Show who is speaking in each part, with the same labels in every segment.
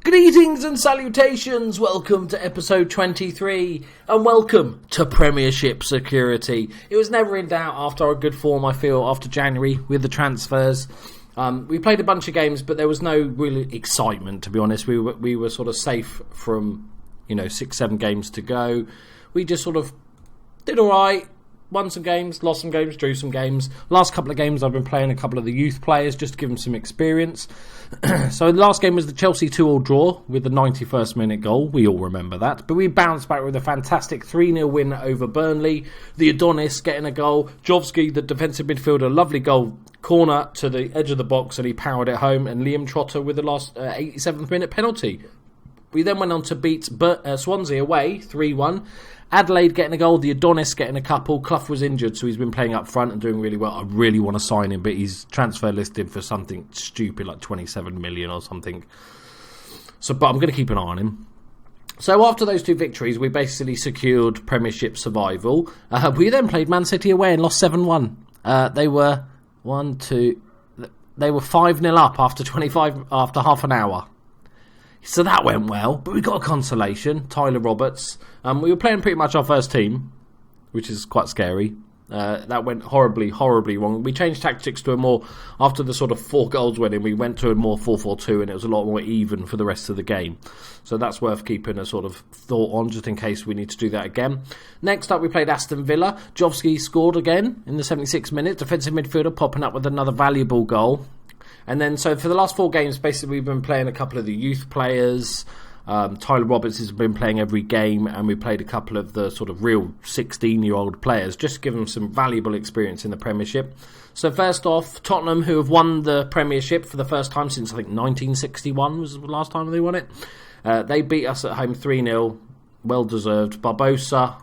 Speaker 1: Greetings and salutations, welcome to episode 23 and welcome to Premiership security. It was never in doubt after our good form, I feel, after January with the transfers. We played a bunch of games, but there was no real excitement, to be honest. We were sort of safe from, 6-7 games to go. We just sort of did alright. Won some games, lost some games, drew some games. Last couple of games I've been playing a couple of the youth players just to give them some experience. So the last game was the Chelsea 2-2 draw with the 91st minute goal. We all remember that. But we bounced back with a fantastic 3-0 win over Burnley. The Adonis getting a goal. Jovski, the defensive midfielder, lovely goal. Corner to the edge of the box and he powered it home. And Liam Trotter with the last 87th minute penalty. We then went on to beat Swansea away 3-1. Adelaide getting a goal, the Adonis getting a couple. Clough was injured, so he's been playing up front and doing really well. I really want to sign him, but he's transfer listed for something stupid like 27 million or something. But I'm going to keep an eye on him. So after those two victories, we basically secured Premiership survival. We then played Man City away and lost 7-1. They were 5-0 up after half an hour. So that went well, but we got a consolation. Tyler Roberts. We were playing pretty much our first team, which is quite scary. That went horribly, horribly wrong. We changed tactics to a more, after the sort of 4 goals went in, we went to a more 4-4-2 and it was a lot more even for the rest of the game. So that's worth keeping a sort of thought on, just in case we need to do that again. Next up, we played Aston Villa. Jovski scored again in the 76th minute. Defensive midfielder popping up with another valuable goal. And then, so for the last 4 games, basically we've been playing a couple of the youth players. Tyler Roberts has been playing every game, and we played a couple of the sort of real 16-year-old players, just to give them some valuable experience in the Premiership. So first off, Tottenham, who have won the Premiership for the first time since, I think, 1961 was the last time they won it. They beat us at home 3-0, well-deserved. Barbosa,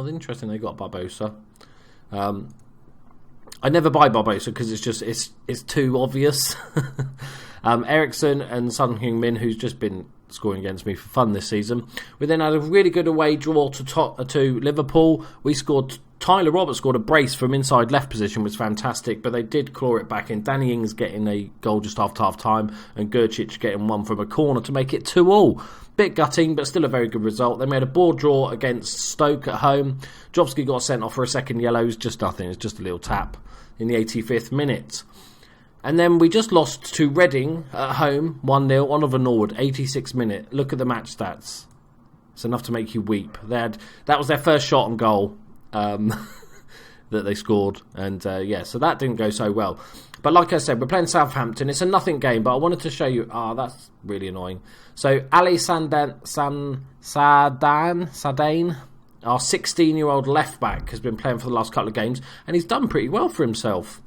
Speaker 1: interesting they got Barbosa. I never buy Barbosa because it's too obvious. Ericsson and Son Heung-min, who's just been scoring against me for fun this season. We then had a really good away draw to Liverpool. Tyler Roberts scored a brace from inside left position, was fantastic, but they did claw it back in. Danny Ings getting a goal just after half time and Gercic getting one from a corner to make it 2-2. Bit gutting, but still a very good result. They made a board draw against Stoke at home. Jovski got sent off for a second yellow. It's just nothing. It's just a little tap in the 85th minute. And then we just lost to Reading at home, 1-0, Oliver Norwood, 86th minute. Look at the match stats. It's enough to make you weep. That was their first shot on goal that they scored. And so that didn't go so well. But like I said, we're playing Southampton. It's a nothing game, but I wanted to show you... that's really annoying. So Ali Sadane, our 16-year-old left-back, has been playing for the last couple of games, and he's done pretty well for himself.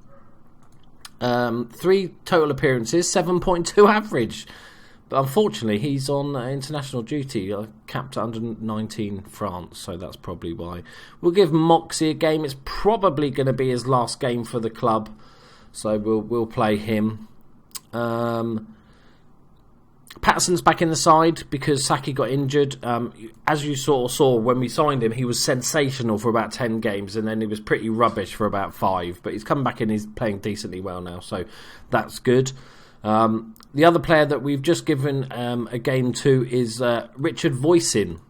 Speaker 1: 3 total appearances, 7.2 average. But unfortunately, he's on international duty, capped at under 19 France, so that's probably why. We'll give Moxie a game. It's probably going to be his last game for the club, so we'll play him. Patterson's back in the side because Saki got injured. As you sort of saw when we signed him, he was sensational for about 10 games and then he was pretty rubbish for about 5. But he's come back and he's playing decently well now, so that's good. The other player that we've just given a game to is Richard Voisin,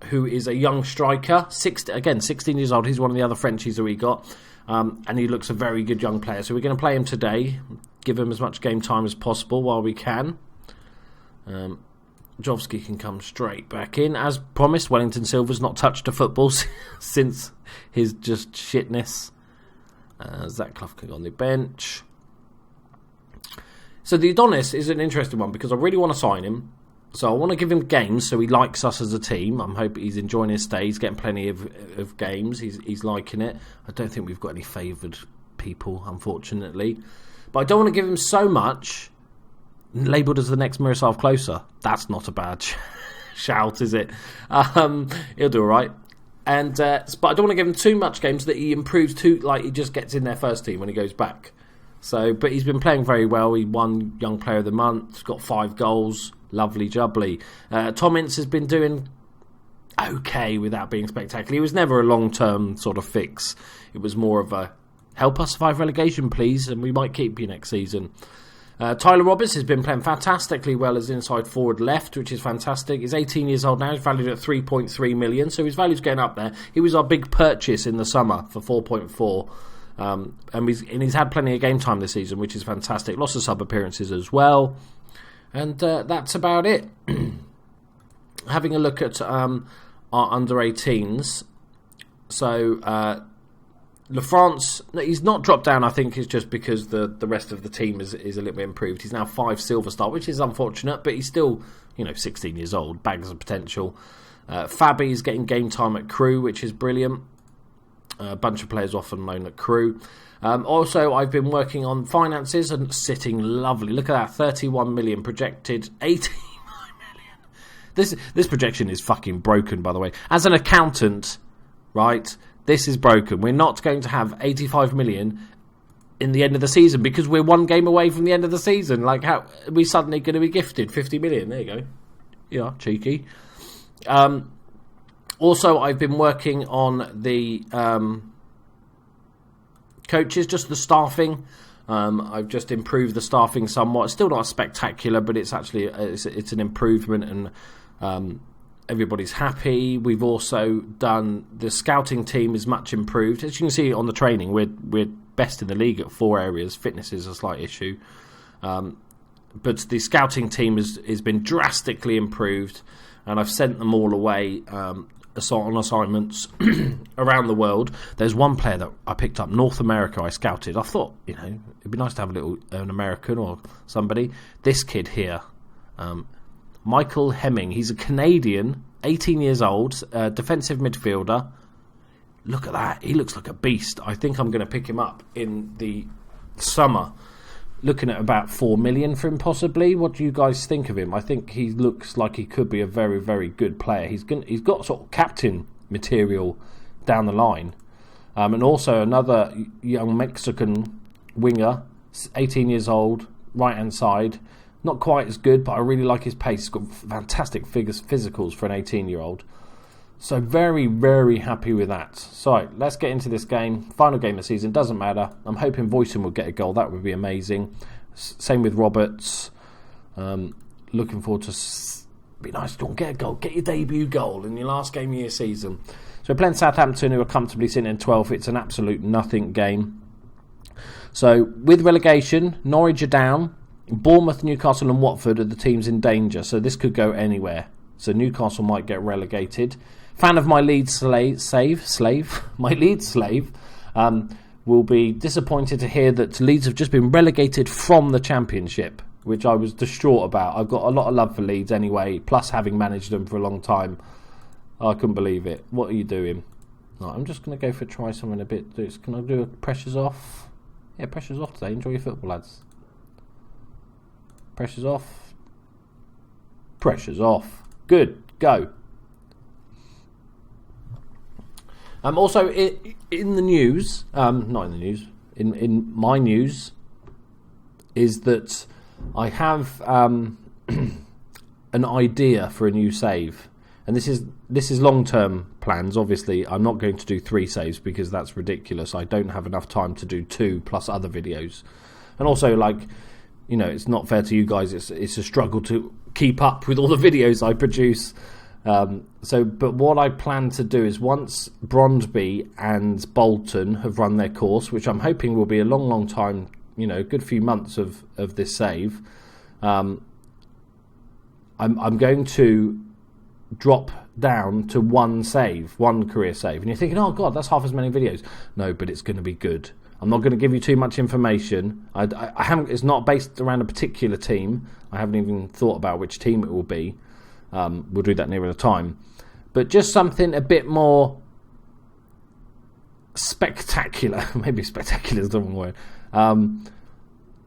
Speaker 1: who is a young striker. 16 years old. He's one of the other Frenchies that we got. And he looks a very good young player. So we're going to play him today, give him as much game time as possible while we can. Jovski can come straight back in. As promised, Wellington Silva's not touched a football since his just shitness. Zach Clough can go on the bench. So the Adonis is an interesting one because I really want to sign him. So I want to give him games so he likes us as a team. I'm hoping he's enjoying his stay. He's getting plenty of games. He's liking it. I don't think we've got any favoured people, unfortunately. But I don't want to give him so much... labelled as the next Miroslav Klose. That's not a bad shout, is it? He'll do all right. But I don't want to give him too much games that he improves too, like he just gets in their first team when he goes back. But he's been playing very well. He won Young Player of the Month, got 5 goals. Lovely jubbly. Tom Ince has been doing okay without being spectacular. He was never a long-term sort of fix. It was more of a help us survive relegation, please, and we might keep you next season. Tyler Roberts has been playing fantastically well as inside forward left, which is fantastic. He's 18 years old now. He's valued at 3.3 million, so his value's getting up there. He was our big purchase in the summer for 4.4. And he's had plenty of game time this season, which is fantastic. Lots of sub appearances as well. And that's about it. Having a look at our under-18s. So LaFrance, he's not dropped down. I think it's just because the rest of the team is a little bit improved. He's now 5 silver star, which is unfortunate, but he's still 16 years old, bags of potential. Fabi's getting game time at Crew, which is brilliant. A bunch of players off on loan at Crew. Also, I've been working on finances and sitting lovely. Look at that, 31 million projected, 89 million. This projection is fucking broken, by the way. As an accountant, right? This is broken. We're not going to have 85 million in the end of the season because we're one game away from the end of the season. Like, how are we suddenly going to be gifted 50 million? There you go. Yeah, cheeky. Also, I've been working on the coaches, just the staffing. I've just improved the staffing somewhat. It's still not spectacular, but it's actually it's an improvement, and everybody's happy. We've also done the scouting team is much improved. As you can see on the training, we're best in the league at 4 areas. Fitness is a slight issue, but the scouting team has been drastically improved, and I've sent them all away on assignments around the world. There's one player that I picked up, North America. I scouted. I thought it'd be nice to have an American or somebody. This kid here. Michael Hemming. He's a Canadian, 18 years old, defensive midfielder. Look at that. He looks like a beast. I think I'm going to pick him up in the summer. Looking at about 4 million for him, possibly. What do you guys think of him? I think he looks like he could be a very, very good player. He's got sort of captain material down the line. And also another young Mexican winger, 18 years old, right-hand side. Not quite as good, but I really like his pace. He's got fantastic physicals for an 18-year-old. So very, very happy with that. So let's get into this game. Final game of the season, doesn't matter. I'm hoping Voisin will get a goal. That would be amazing. Same with Roberts. Looking forward to... Be nice to get a goal. Get your debut goal in your last game of your season. So we're playing Southampton, who are comfortably sitting in 12th. It's an absolute nothing game. So with relegation, Norwich are down. Bournemouth, Newcastle and Watford are the teams in danger, so this could go anywhere. So Newcastle might get relegated. Fan of my Leeds slave, will be disappointed to hear that Leeds have just been relegated from the Championship, which I was distraught about. I've got a lot of love for Leeds anyway, plus having managed them for a long time. I couldn't believe it. What are you doing? Right, I'm just going to go for try something a bit. Can I do a pressure's off? Yeah, pressure's off today. Enjoy your football, lads. Pressure's off. Pressure's off. Good. Go. Also, in the news, not in the news, in my news, is that I have an idea for a new save. And this is long-term plans. Obviously, I'm not going to do 3 saves because that's ridiculous. I don't have enough time to do 2 plus other videos. And also, it's not fair to you guys. It's a struggle to keep up with all the videos I produce. But what I plan to do is once Brondby and Bolton have run their course, which I'm hoping will be a long, long time, a good few months of this save, I'm going to drop down to 1 save, 1 career save. And you're thinking, oh God, that's half as many videos. No, but it's going to be good. I'm not going to give you too much information. I haven't. It's not based around a particular team. I haven't even thought about which team it will be. We'll do that nearer the time. But just something a bit more spectacular. Maybe spectacular is the wrong word.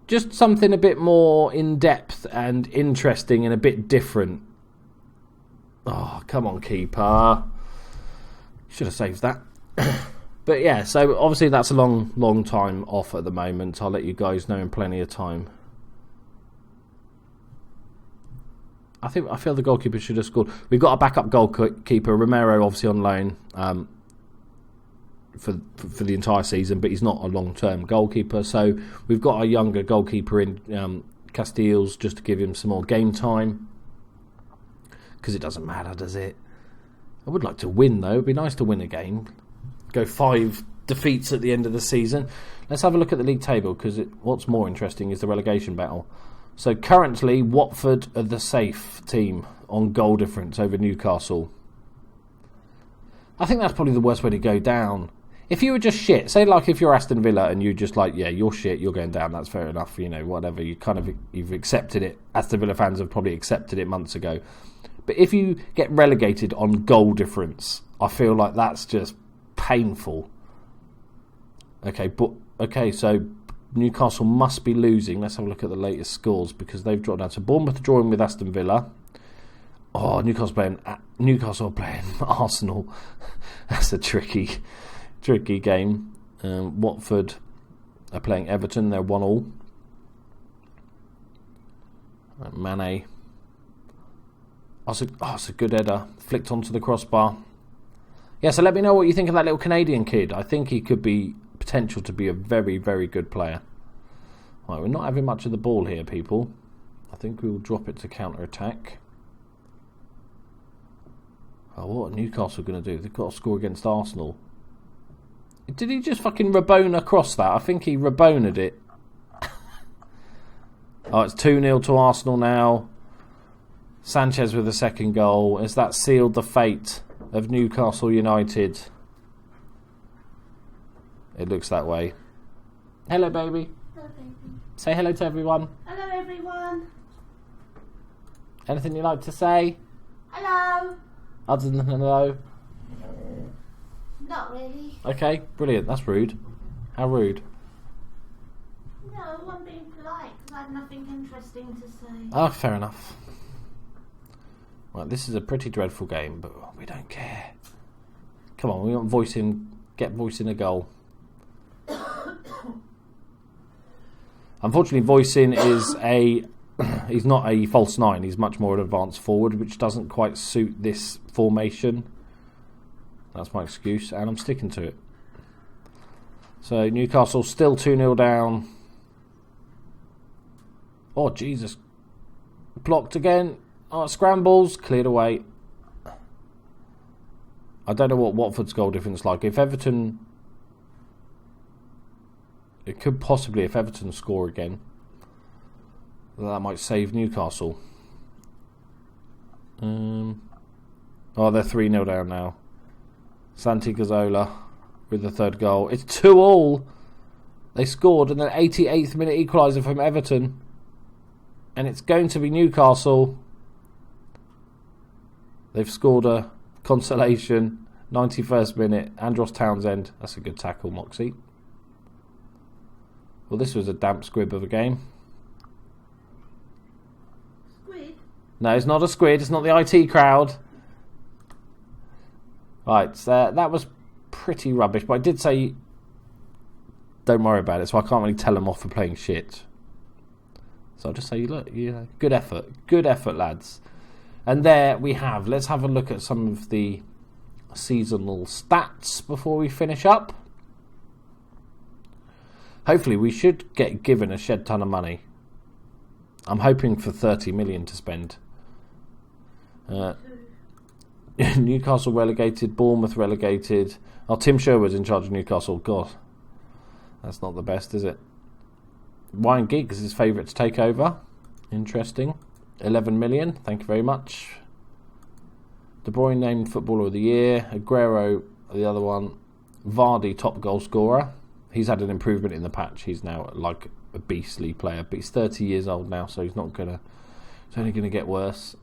Speaker 1: Just something a bit more in-depth and interesting and a bit different. Oh, come on, keeper. Should have saved that. But yeah, so obviously that's a long, long time off at the moment. I'll let you guys know in plenty of time. I feel the goalkeeper should have scored. We've got a backup goalkeeper, Romero, obviously on loan for the entire season, but he's not a long-term goalkeeper. So we've got a younger goalkeeper in Castiles just to give him some more game time. Because it doesn't matter, does it? I would like to win, though. It'd be nice to win a game. Go 5 defeats at the end of the season. Let's have a look at the league table, because what's more interesting is the relegation battle. So currently, Watford are the safe team on goal difference over Newcastle. I think that's probably the worst way to go down. If you were just shit, say like if you're Aston Villa and you're just like, yeah, you're shit, you're going down, that's fair enough, whatever, you've accepted it. Aston Villa fans have probably accepted it months ago. But if you get relegated on goal difference, I feel like that's just painful. Okay, so Newcastle must be losing. Let's have a look at the latest scores, because they've dropped down. So Bournemouth drawing with Aston Villa. Oh, Newcastle are playing Arsenal. That's a tricky game. Watford are playing Everton. They're 1-1. Mane. It's a good header. Flicked onto the crossbar. Yeah, so let me know what you think of that little Canadian kid. I think he could be potential to be a very, very good player. Right, we're not having much of the ball here, people. I think we will drop it to counter-attack. Oh, what are Newcastle going to do? They've got to score against Arsenal. Did he just fucking Rabona across that? I think he Rabona'd it. Oh, it's 2-0 to Arsenal now. Sanchez with the second goal. Has that sealed the fate of Newcastle United? It looks that way. Hello, baby.
Speaker 2: Hello, baby.
Speaker 1: Say hello to everyone.
Speaker 2: Hello, everyone.
Speaker 1: Anything you'd like to say?
Speaker 2: Hello.
Speaker 1: Other than hello?
Speaker 2: Not really.
Speaker 1: Okay, brilliant. That's rude. How rude?
Speaker 2: No, I'm being polite because I have nothing interesting to say.
Speaker 1: Oh, fair enough. Right, this is a pretty dreadful game, but we don't care. Come on, we want get voice in a goal. Unfortunately, Voicing is he's not a false 9, he's much more an advanced forward, which doesn't quite suit this formation. That's my excuse, and I'm sticking to it. So, Newcastle still 2-0 down. Oh, Jesus. Blocked again. Oh, scrambles. Cleared away. I don't know what Watford's goal difference is like. If Everton... It could possibly, if Everton score again, that might save Newcastle. Oh, they're 3-0 down now. Santi Cazorla with the third goal. It's 2-2. They scored, and then 88th minute equaliser from Everton. And it's going to be Newcastle. They've scored a consolation. 91st minute. Andros Townsend. That's a good tackle, Moxie. Well, this was a damp squib of a game.
Speaker 2: Squid?
Speaker 1: No, it's not a squid. It's not the IT crowd. Right, so that was pretty rubbish. But I did say, don't worry about it. So I can't really tell them off for playing shit. So I'll just say, look, good effort. Good effort, lads. And there we have. Let's have a look at some of the seasonal stats before we finish up. Hopefully we should get given a shed ton of money. I'm hoping for 30 million to spend. Newcastle relegated, Bournemouth relegated. Oh, Tim Sherwood's in charge of Newcastle. God, that's not the best, is it? Ryan Giggs is his favourite to take over. Interesting. 11 million, thank you very much. De Bruyne named Footballer of the Year. Aguero, the other one. Vardy, top goal scorer. He's had an improvement in the patch. He's now like a beastly player. But he's 30 years old now, so he's not gonna. It's only going to get worse.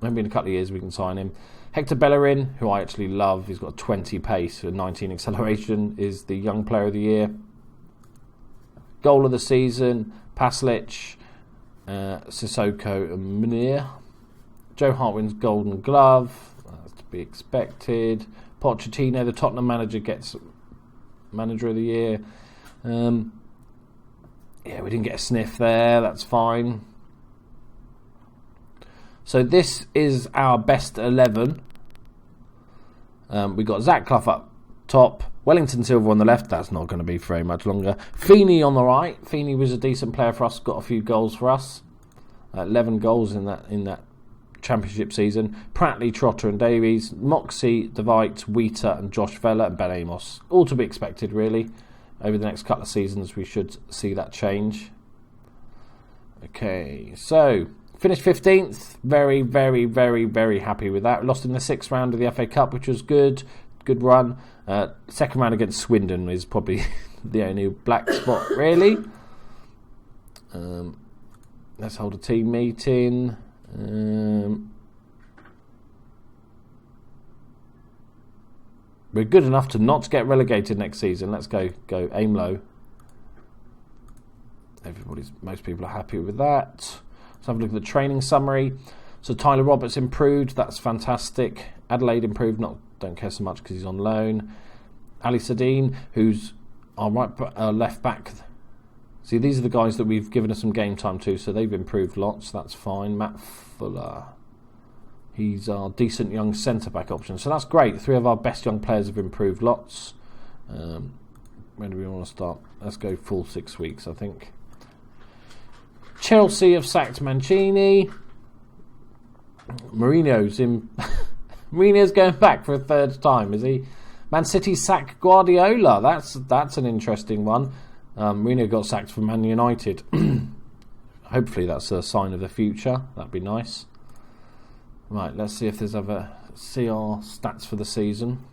Speaker 1: Maybe in a couple of years we can sign him. Hector Bellerin, who I actually love. He's got 20 pace and 19 acceleration. Is the young player of the year. Goal of the season. Paslic, Sissoko and Munir. Joe Hart wins Golden Glove. That's to be expected. Pochettino, the Tottenham manager, gets Manager of the Year. Yeah, we didn't get a sniff there. That's fine. So this is our best 11. We got Zach Clough up top. Wellington Silva on the left. That's not going to be for very much longer. Feeney on the right. Feeney was a decent player for us. Got a few goals for us. 11 goals in that Championship season. Pratley, Trotter and Davies, Moxie, DeVite, Wheater and Josh Vella and Ben Amos. All to be expected, really. Over the next couple of seasons, we should see that change. Okay, so finished 15th. Very, very, very, very happy with that. Lost in the 6th round of the FA Cup, which was good. Good run. Second round against Swindon is probably the only black spot, really. Let's hold a team meeting. We're good enough to not get relegated next season. Let's go aim low. Most people are happy with that. Let's have a look at the training summary. So Tyler Roberts improved. That's fantastic. Adelaide improved. Don't care so much because he's on loan. Ali Sadine, who's our left back. See, these are the guys that we've given us some game time to, so they've improved lots. That's fine. Matt Fuller. He's our decent young centre-back option. So that's great. 3 of our best young players have improved lots. When do we want to start? Let's go full 6 weeks, I think. Chelsea have sacked Mancini. Mourinho's going back for a 3rd time, is he? Man City sack Guardiola. That's an interesting one. Mourinho got sacked from Man United. Hopefully that's a sign of the future. That'd be nice. Right, let's see if there's our stats for the season.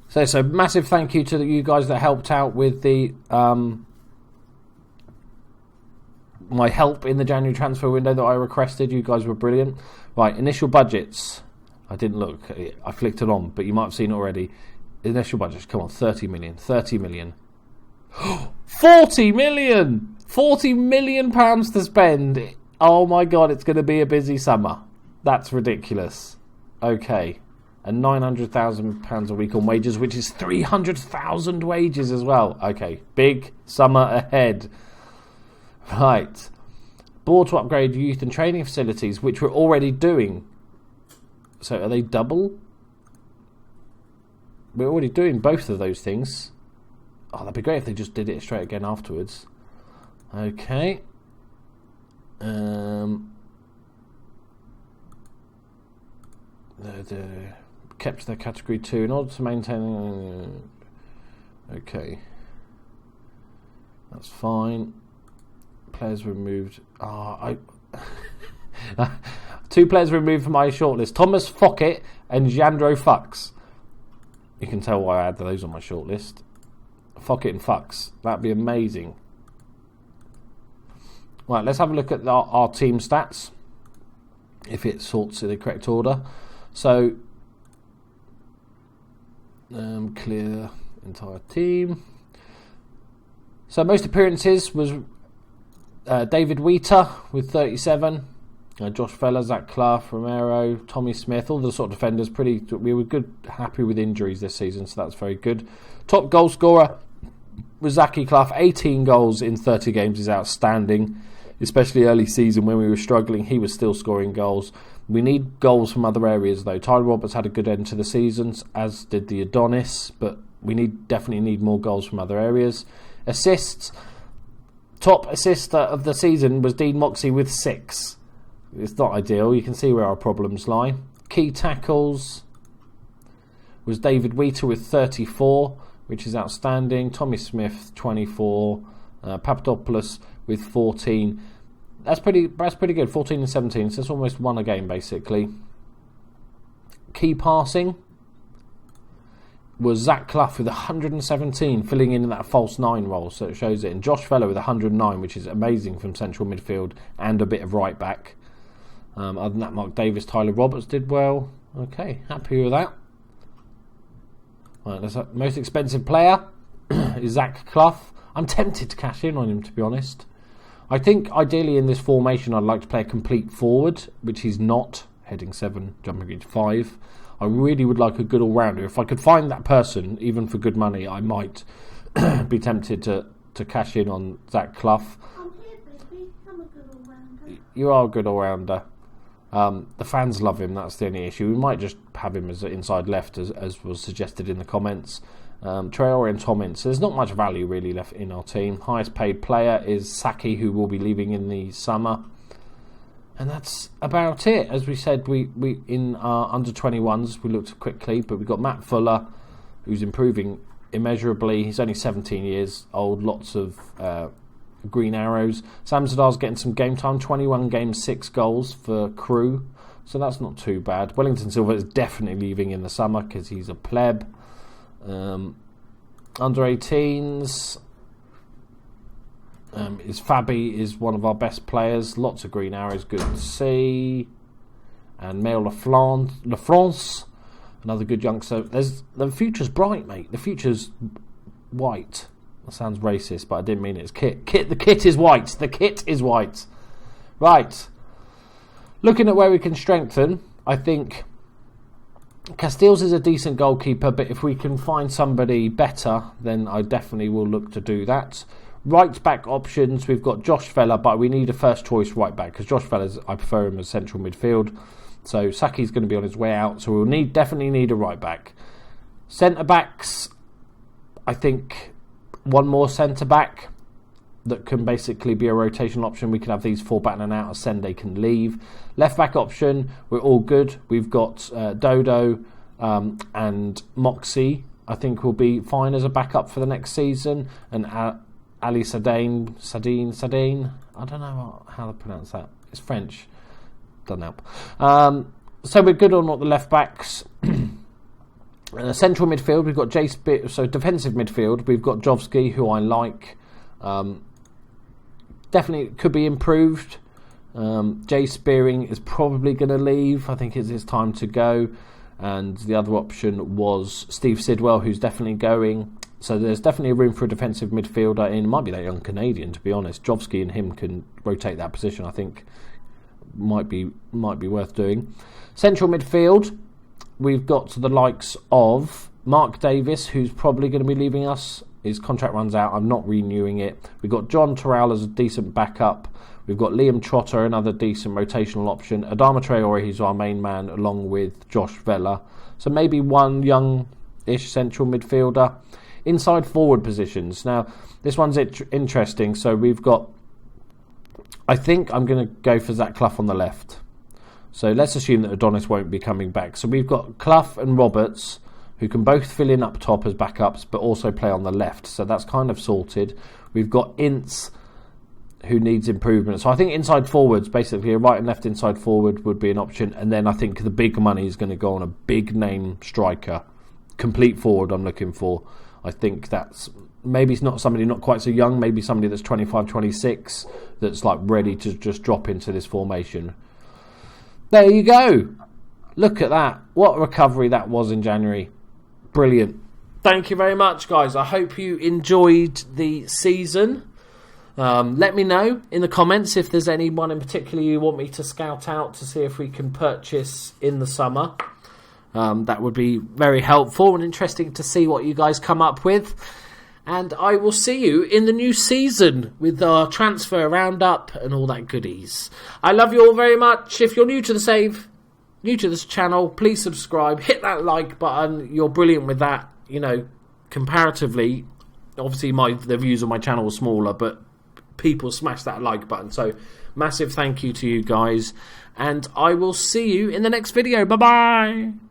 Speaker 1: So massive thank you to you guys that helped out with the my help in the January transfer window that I requested. You guys were brilliant. Right, initial budgets. I didn't look. I flicked it on, but you might have seen it already. Initial budgets, come on, 30 million. 40 million! 40 million pounds to spend. Oh my god, it's going to be a busy summer. That's ridiculous. Okay. And £900,000 a week on wages, which is 300,000 wages as well. Okay, big summer ahead. Right. Board to upgrade youth and training facilities, which we're already doing. So are they double? We're already doing both of those things. Oh, that'd be great if they just did it straight again afterwards. Okay. Kept their category 2 in order to maintain. Okay. That's fine. Players removed. 2 players removed from my shortlist. Thomas Fockett and Jandro Fucks. You can tell why I had those on my shortlist. Fockett and Fucks. That'd be amazing. Right, let's have a look at our team stats. If it sorts in the correct order. So, clear entire team. So most appearances was David Wheater with 37. Josh Vella, Zach Clough, Romero, Tommy Smith, all the sort of defenders. We were happy with injuries this season, so that's very good. Top goal scorer was Zachary Clough. 18 goals in 30 games is outstanding, especially early season when we were struggling. He was still scoring goals. We need goals from other areas though. Tyler Roberts had a good end to the season, as did the Adonis, but we definitely need more goals from other areas. Assists. Top assister of the season was Dean Moxie with 6. It's not ideal. You can see where our problems lie. Key tackles was David Wheater with 34, which is outstanding. Tommy Smith 24, Papadopoulos with 14. That's pretty good. 14 and 17, so it's almost 1 a game basically. Key passing was Zach Clough with 117, filling in that false 9 role, so it shows it. And Josh Vella with 109, which is amazing from central midfield and a bit of right back. Other than that, Mark Davis, Tyler Roberts did well. Okay, happy with that. Right, that's most expensive player is Zach Clough. I'm tempted to cash in on him, to be honest. I think ideally in this formation I'd like to play a complete forward, which he's not. Heading 7, jumping into 5. I really would like a good all-rounder. If I could find that person, even for good money, I might be tempted to cash in on Zach Clough.
Speaker 2: I'm here, baby. I'm a good all-rounder.
Speaker 1: You are a good all-rounder. The fans love him, that's the only issue. We might just have him as inside left, as was suggested in the comments. Traore and Tom Ince. So there's not much value really left in our team. Highest paid player is Saki, who will be leaving in the summer. And that's about it. As we said, we in our under-21s, we looked quickly, but we've got Matt Fuller, who's improving immeasurably. He's only 17 years old, lots of green arrows. Sam Zadar's getting some game time, 21 games, 6 goals for Crew, so that's not too bad. Wellington Silva is definitely leaving in the summer because he's a pleb. Under-18s, is Fabi is one of our best players. Lots of green arrows, good to see. And Mail LaFrance, another good youngster. The future's bright, mate. The future's white. That sounds racist, but I didn't mean it. It's kit. The kit is white. The kit is white. Right. Looking at where we can strengthen, I think Castiles is a decent goalkeeper, but if we can find somebody better, then I definitely will look to do that. Right back options, we've got Josh Vela, but we need a first choice right back because Josh Vela's, I prefer him as central midfield. So Saki's going to be on his way out, so we'll definitely need a right back. Centre backs, I think one more centre back that can basically be a rotational option. We can have these 4 back and out as Sende can leave. Left back option, we're all good. We've got Dodo and Moxie, I think will be fine as a backup for the next season. And Ali Sadine, I don't know how to pronounce that. It's French. Doesn't help. So we're good on all the left backs. Central midfield, we've got so defensive midfield, we've got Jovski, who I like. Definitely could be improved. Jay Spearing is probably going to leave. I think it's his time to go. And the other option was Steve Sidwell, who's definitely going. So there's definitely room for a defensive midfielder in. It might be that young Canadian, to be honest. Jovski and him can rotate that position. I think might be worth doing. Central midfield, we've got the likes of Mark Davis, who's probably going to be leaving us. His contract runs out. I'm not renewing it. We've got John Terrell as a decent backup. We've got Liam Trotter, another decent rotational option. Adama Traore, who's our main man, along with Josh Vela. So maybe one young-ish central midfielder. Inside forward positions. Now, this one's interesting. So we've got, I think I'm going to go for Zach Clough on the left. So let's assume that Adonis won't be coming back. So we've got Clough and Roberts, who can both fill in up top as backups, but also play on the left. So that's kind of sorted. We've got Ince, who needs improvement. So I think inside forwards, basically a right and left inside forward would be an option. And then I think the big money is going to go on a big name striker. Complete forward I'm looking for. I think that's, maybe it's not somebody not quite so young, maybe somebody that's 25, 26, that's like ready to just drop into this formation. There you go. Look at that. What a recovery that was in January. Brilliant. Thank you very much, guys. I hope you enjoyed the season. Let me know in the comments if there's anyone in particular you want me to scout out to see if we can purchase in the summer. That would be very helpful and interesting to see what you guys come up with. And I will see you in the new season with our transfer roundup and all that goodies. I love you all very much. If you're new to this channel, please subscribe, hit that like button. You're brilliant with that. You know, comparatively, obviously the views on my channel are smaller, but people smash that like button. So massive thank you to you guys, and I will see you in the next video. Bye bye.